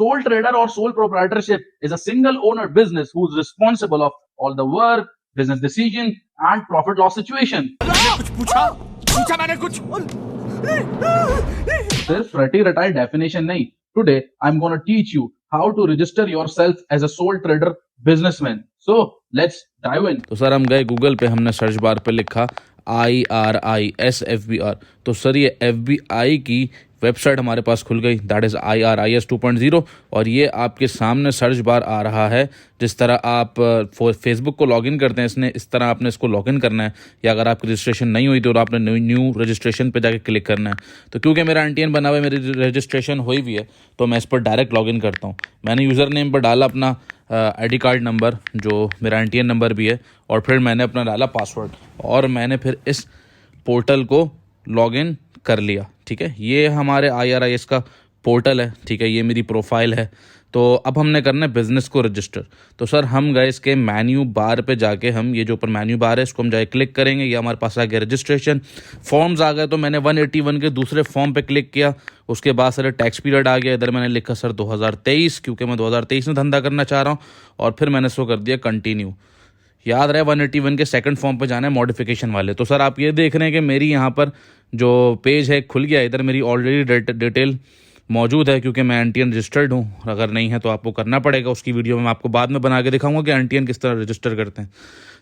Sole trader or sole proprietorship is a single owner business who's responsible of all the work, business decision, and profit loss situation. कुछ पूछा पूछा मैंने कुछ सिर्फ रटी रटाई definition नहीं. Today I'm going to teach you how to register yourself as a sole trader businessman. So let's dive in. तो sir हम गए गूगल पे, हमने सर्च बार पे लिखा IRISFBR. तो सर ये FBI की वेबसाइट हमारे पास खुल गई, दैट इज़ IRIS 2.0. और ये आपके सामने सर्च बार आ रहा है. जिस तरह आप फेसबुक को लॉगिन करते हैं इसने, इस तरह आपने इसको लॉगिन करना है. या अगर आपकी रजिस्ट्रेशन नहीं हुई तो आपने न्यू रजिस्ट्रेशन पे जाके क्लिक करना है. तो क्योंकि मेरा एनटीएन बना हुआ है, मेरी रजिस्ट्रेशन हुई हुई है, तो मैं इस पर डायरेक्ट लॉगिन करता हूँ. मैंने यूज़र नेम पर डाला अपना आईडी कार्ड नंबर जो मेरा एनटीएन नंबर भी है, और फिर मैंने अपना डाला पासवर्ड, और मैंने फिर इस पोर्टल को लॉगिन कर लिया. ठीक है, ये हमारे IRIS का पोर्टल है. ठीक है, ये मेरी प्रोफाइल है. तो अब हमने करना है बिज़नेस को रजिस्टर. तो सर हम गए इसके मेन्यू बार पे जाके, हम ये जो ऊपर मेन्यू बार है इसको हम जाके क्लिक करेंगे. ये हमारे पास आ गया रजिस्ट्रेशन, फॉर्म्स आ गए. तो मैंने 181 के दूसरे फॉर्म पे क्लिक किया. उसके बाद सर टैक्स पीरियड आ गया. इधर मैंने लिखा सर 2023, क्योंकि मैं 2023 में धंधा करना चाह रहा हूँ. और फिर मैंने इसको कर दिया कंटिन्यू. याद रहे 181 के सेकंड फॉर्म पे जाना है, मॉडिफिकेशन वाले. तो सर आप ये देख रहे हैं कि मेरी यहाँ पर जो पेज है खुल गया. इधर मेरी ऑलरेडी डिटेल मौजूद है, क्योंकि मैं एनटीएन रजिस्टर्ड हूँ. अगर नहीं है तो आपको करना पड़ेगा. उसकी वीडियो मैं आपको बाद में बना के दिखाऊंगा कि एनटीएन किस तरह रजिस्टर करते हैं.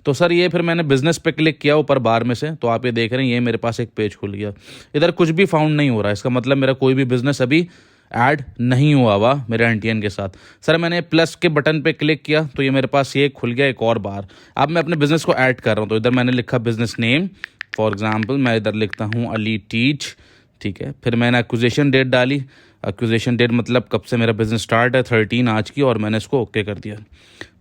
तो सर ये फिर मैंने बिज़नेस पे क्लिक किया ऊपर बार में से. तो आप ये देख रहे हैं, ये मेरे पास एक पेज खुल गया. इधर कुछ भी फाउंड नहीं हो रहा है. इसका मतलब मेरा कोई भी बिज़नेस अभी ऐड नहीं हुआ हुआ मेरे एनटीएन के साथ. सर मैंने प्लस के बटन पे क्लिक किया तो ये मेरे पास ये खुल गया एक और बार. अब मैं अपने बिज़नेस को ऐड कर रहा हूँ. तो इधर मैंने लिखा बिज़नेस नेम, फॉर एग्जांपल मैं इधर लिखता हूँ अली टीच. ठीक है, फिर मैंने एक्विजिशन डेट डाली. एक्विजिशन डेट मतलब कब से मेरा बिज़नेस स्टार्ट है, 13 आज की, और मैंने इसको ओके कर दिया.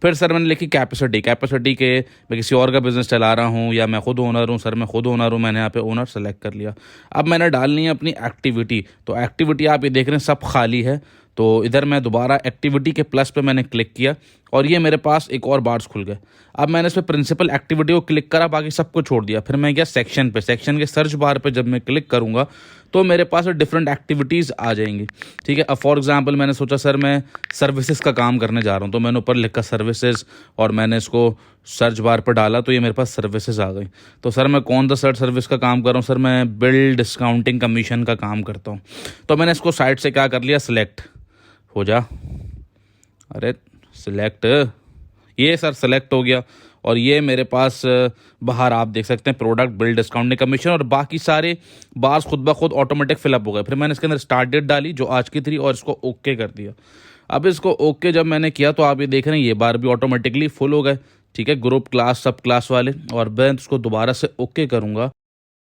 फिर सर मैंने लिखी कैपेसिटी के मैं किसी और का बिज़नेस चला रहा हूँ या मैं खुद ओनर हूँ. सर मैं खुद ओनर हूँ, मैंने यहाँ पे ओनर सेलेक्ट कर लिया. अब मैंने डालनी है अपनी एक्टिविटी. तो एक्टिविटी आप ये देख रहे हैं सब खाली है. तो इधर मैं दोबारा एक्टिविटी के प्लस पे मैंने क्लिक किया और ये मेरे पास एक और बार्स खुल गए. अब मैंने इस पर प्रिंसिपल एक्टिविटी को क्लिक करा, बाकी सबको छोड़ दिया. फिर मैं गया सेक्शन पे. सेक्शन के सर्च बार पे जब मैं क्लिक करूँगा तो मेरे पास डिफरेंट एक्टिविटीज़ आ जाएंगी. ठीक है, अब फॉर एग्जांपल मैंने सोचा सर मैं सर्विसेज का काम करने जा रहा हूँ. तो मैंने ऊपर लिखा सर्विसेज और मैंने इसको सर्च बार पर डाला तो ये मेरे पास सर्विसेज आ गई. तो सर मैं कौन सा सर्विस का काम कर रहा हूँ? सर मैं बिल डिस्काउंटिंग कमीशन का काम करता हूँ. तो मैंने इसको साइड से क्या कर लिया, सिलेक्ट हो जा. अरे सिलेक्ट, ये सर सेलेक्ट हो गया. और ये मेरे पास बाहर आप देख सकते हैं प्रोडक्ट, बिल डिस्काउंटिंग कमीशन, और बाकी सारे बार्स खुद ब खुद ऑटोमेटिक फिलअप हो गए. फिर मैंने इसके अंदर स्टार्ट डेट डाली जो आज की थी और इसको ओके कर दिया. अब इसको ओके जब मैंने किया तो आप ये देख रहे हैं ये बार भी ऑटोमेटिकली फुल हो गए. ठीक है, ग्रुप, क्लास, सब क्लास वाले. और मैं इसको दोबारा से ओके करूँगा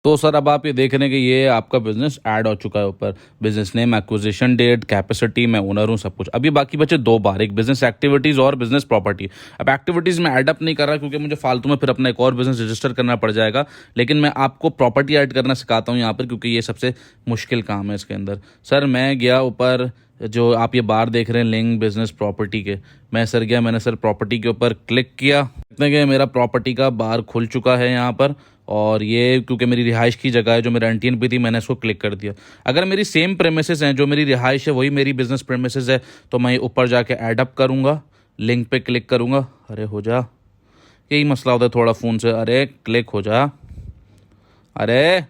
तो सर अब आप ये देख रहे हैं कि ये आपका बिजनेस ऐड हो चुका है ऊपर. Business name, acquisition date, capacity, मैं ओनर हूँ, सब कुछ. अभी बाकी बचे दो बार, एक बिजनेस एक्टिविटीज़ और बिजनेस प्रॉपर्टी. अब एक्टिविटीज़ में ऐड अप नहीं कर रहा क्योंकि मुझे फालतू में फिर अपना एक और बिजनेस रजिस्टर करना पड़ जाएगा. लेकिन मैं आपको प्रॉपर्टी ऐड करना सिखाता हूँ यहाँ पर, क्योंकि ये सबसे मुश्किल काम है इसके अंदर. सर मैं गया ऊपर, जो आप ये बार देख रहे हैं लिंक बिजनेस प्रॉपर्टी के, मैं सर गया, मैंने सर प्रॉपर्टी के ऊपर क्लिक किया. इतने के मेरा प्रॉपर्टी का बार खुल चुका है यहाँ पर. और ये क्योंकि मेरी रिहाइश की जगह है जो मेरा एनटीएन पे थी, मैंने इसको क्लिक कर दिया. अगर मेरी सेम प्रेमिसेस हैं, जो मेरी रिहाइश है वही मेरी बिजनेस प्रेमिसेस है, तो मैं ऊपर जाके ऐड अप करूँगा, लिंक पे क्लिक करूँगा. अरे हो जा, यही मसला होता है थोड़ा फ़ोन से. अरे क्लिक हो जा. अरे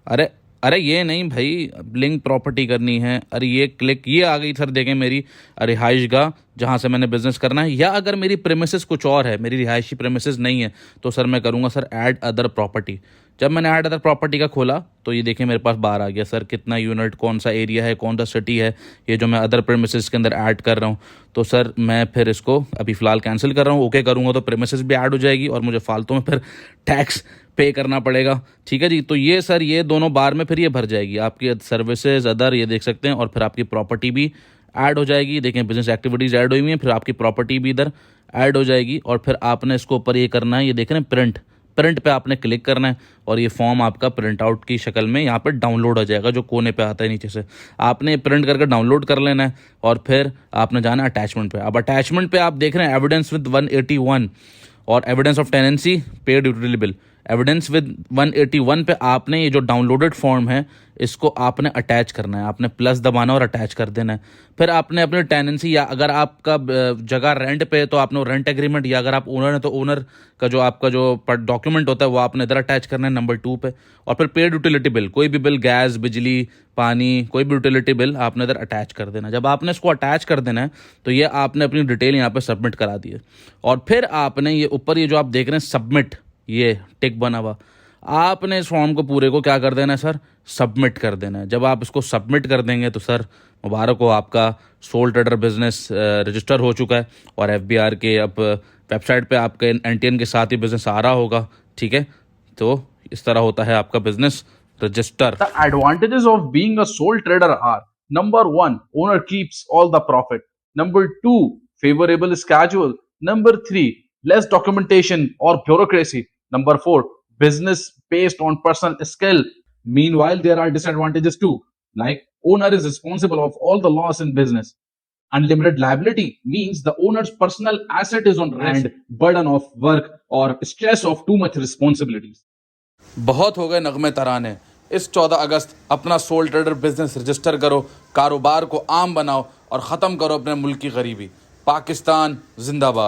अरे अरे ये नहीं भाई, लिंक प्रॉपर्टी करनी है. अरे ये क्लिक, ये आ गई सर, देखें मेरी रिहाइश गाह जहाँ से मैंने बिज़नेस करना है. या अगर मेरी प्रेमिसेस कुछ और है, मेरी रिहायशी प्रेमिसेस नहीं है, तो सर मैं करूँगा सर ऐड अदर प्रॉपर्टी. जब मैंने ऐड अदर प्रॉपर्टी का खोला तो ये देखें मेरे पास बार आ गया सर कितना यूनिट, कौन सा एरिया है, कौन सा सिटी है, ये जो मैं अदर प्रेमिसेस के अंदर ऐड कर रहा हूँ. तो सर मैं फिर इसको अभी फ़िलहाल कैंसिल कर रहा हूँ. ओके करूँगा तो प्रेमिसेस भी ऐड हो जाएगी और मुझे फालतू में फिर टैक्स पे करना पड़ेगा. ठीक है जी. तो ये सर ये दोनों बार में फिर ये भर जाएगी आपकी सर्विसेज, अदर, ये देख सकते हैं. और फिर आपकी प्रॉपर्टी भी ऐड हो जाएगी. देखें बिजनेस एक्टिविटीज़ ऐड हुई हुई हैं, फिर आपकी प्रॉपर्टी भी इधर ऐड हो जाएगी. और फिर आपने इसको ऊपर ये करना है, ये देख रहे हैं प्रिंट पे आपने क्लिक करना है और ये फॉर्म आपका प्रिंट आउट की शक्ल में यहाँ पर डाउनलोड हो जाएगा, जो कोने पे आता है नीचे से. आपने प्रिंट करके डाउनलोड कर लेना है और फिर आपने जाना है अटैचमेंट पे. अब अटैचमेंट पे आप देख रहे हैं एविडेंस विद 181 और evidence of tenancy, paid utility bill. Evidence with 181 पे आपने ये जो डाउनलोडेड फॉर्म है इसको आपने अटैच करना है, आपने प्लस दबाना और अटैच कर देना है। फिर आपने अपनी टेनेंसी या अगर आपका जगह रेंट पे है तो आपने रेंट एग्रीमेंट, या अगर आप ओनर है तो ओनर का जो आपका जो डॉक्यूमेंट होता है वो आपने इधर अटैच करना है नंबर 2 पे। और फिर पेड यूटिलिटी बिल, कोई भी बिल, गैस, बिजली, पानी, कोई भी यूटिलिटी बिल आपने इधर अटैच कर देना है। जब आपने इसको अटैच कर देना है तो ये आपने अपनी डिटेल यहाँ पे सबमिट करा दी है। और फिर आपने ये ऊपर ये जो आप देख रहे हैं सबमिट, ये टिक बना हुआ, आपने इस फॉर्म को पूरे को क्या कर देना है सर, सबमिट कर देना है। जब आप इसको सबमिट कर देंगे तो सर मुबारक हो, आपका सोल ट्रेडर बिजनेस रजिस्टर हो चुका है और एफबीआर के अब वेबसाइट पे आपके एनटीएन के साथ ही बिजनेस आ रहा होगा। ठीक है, तो इस तरह होता है आपका business register. The advantages of being a sole trader are: number one, owner keeps all the profit. Number two, favorable schedule. Number three, less documentation or bureaucracy. Number four, business based on personal skill. Meanwhile, there are disadvantages too, like owner is responsible of all the loss in business. Unlimited liability means the owner's personal asset is on risk, and burden of work or stress of too much responsibilities. बहुत हो गए नगमे तराने। इस 14 अगस्त अपना soul trader business register करो, कारोबार को आम बनाओ और ख़त्म करो अपने मुल्क की गरीबी। पाकिस्तान जिंदाबाद।